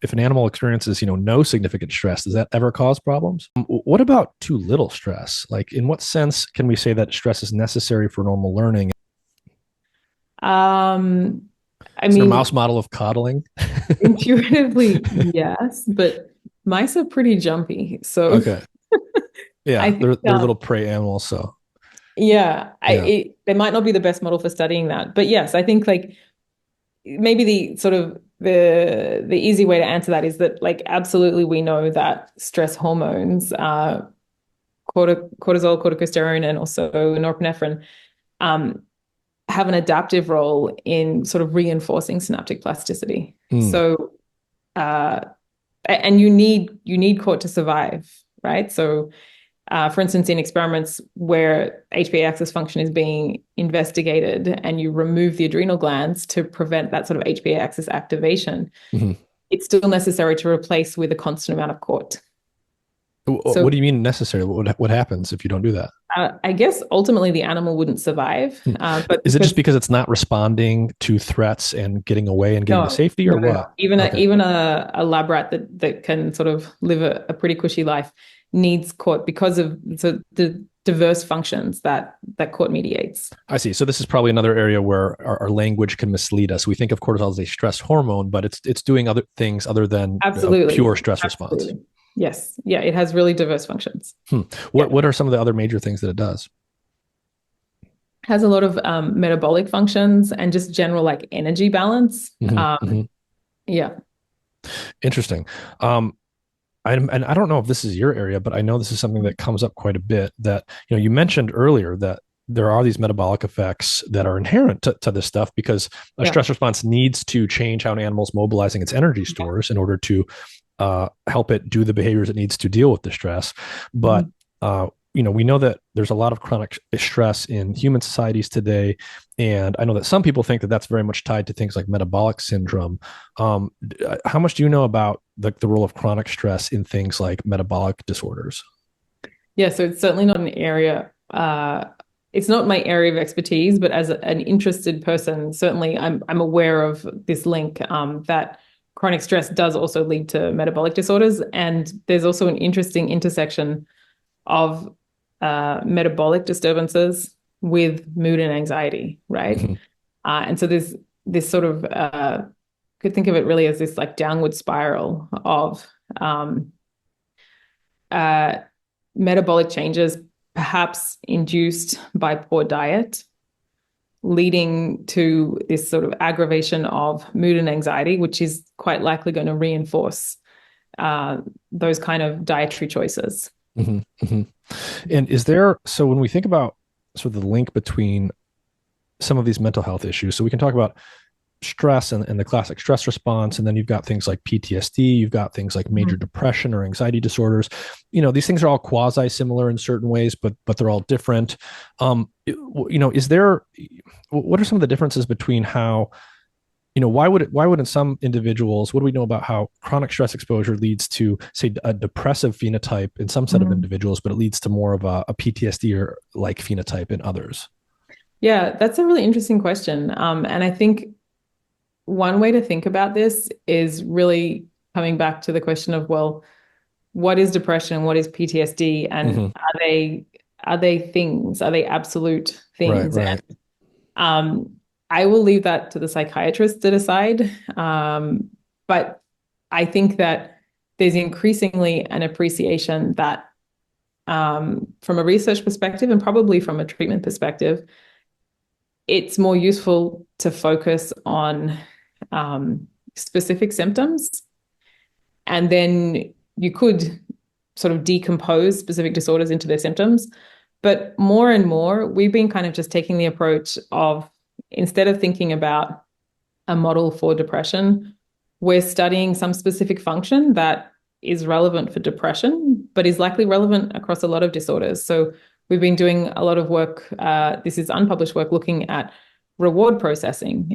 if an animal experiences, no significant stress, does that ever cause problems? What about too little stress? Like, in what sense can we say that stress is necessary for normal learning? Um, I Is there a mean, mouse model of coddling? intuitively, yes, but mice are pretty jumpy. So Okay. I Yeah, think, they're little prey animals, so yeah, yeah. they might not be the best model for studying that. But yes, I think like maybe the sort of the easy way to answer that is that like absolutely we know that stress hormones, cortisol, corticosterone, and also norepinephrine, um, have an adaptive role in sort of reinforcing synaptic plasticity. Mm. So, uh, and you need cort to survive, right? So, for instance, in experiments where HPA axis function is being investigated, and you remove the adrenal glands to prevent that sort of HPA axis activation, Mhm. it's still necessary to replace with a constant amount of cort. So, What do you mean necessary? What happens if you don't do that? I guess ultimately the animal wouldn't survive, Hmm. but Is it just because because it's not responding to threats and getting away and getting to no, safety, or no, no, what? no. Even Okay. a lab rat that can sort of live a pretty cushy life needs cort because of the diverse functions that cort mediates. I see. So this is probably another area where our language can mislead us. We think of cortisol as a stress hormone, but it's doing other things other than a Absolutely. pure stress response. Absolutely. Yes. Yeah, it has really diverse functions. Hmm. Yeah. What are some of the other major things that it does? Has a lot of metabolic functions and just general like energy balance. Hmm. Hmm. Yeah. Interesting. Um, and I don't know if this is your area, but I know this is something that comes up quite a bit. That you mentioned earlier that there are these metabolic effects that are inherent to this stuff because a Yeah. stress response needs to change how an animal's mobilizing its energy stores in order to help it do the behaviors it needs to deal with the stress. But Mhm. we know that there's a lot of chronic stress in human societies today, and I know that some people think that that's very much tied to things like metabolic syndrome. How much do you know about the role of chronic stress in things like metabolic disorders? Yeah, so it's certainly not an area, it's not my area of expertise, but as an interested person, certainly I'm aware of this link, that chronic stress does also lead to metabolic disorders. And there's also an interesting intersection of metabolic disturbances with mood and anxiety, right? Mhm. And so there's this sort of could think of it really as this like downward spiral of um, uh, metabolic changes, perhaps induced by poor diet, leading to this sort of aggravation of mood and anxiety, which is quite likely going to reinforce uh, those kind of dietary choices. Mhm. Mhm. And is there, so when we think about sort of the link between some of these mental health issues, so we can talk about stress and the classic stress response, and then you've got things like PTSD, you've got things like major Mhm. depression or anxiety disorders. These things are all quasi similar in certain ways, but they're all different. Is there, what are some of the differences between how, why would in some individuals, what do we know about how chronic stress exposure leads to, say, a depressive phenotype in some set of Mhm. individuals, but it leads to more of a PTSD or like phenotype in others? Yeah, that's a really interesting question. And I think one way to think about this is really coming back to the question of, well, what is depression? What is PTSD? And Hmm. are they things? Are they absolute Right, things? right. And I will leave that to the psychiatrist to decide. But I think that there's increasingly an appreciation that, from a research perspective and probably from a treatment perspective, it's more useful to focus on specific symptoms. And then you could sort of decompose specific disorders into their symptoms. But more and more, we've been kind of just taking the approach of, instead of thinking about a model for depression, we're studying some specific function that is relevant for depression, but is likely relevant across a lot of disorders. So we've been doing a lot of work. This is unpublished work looking at reward processing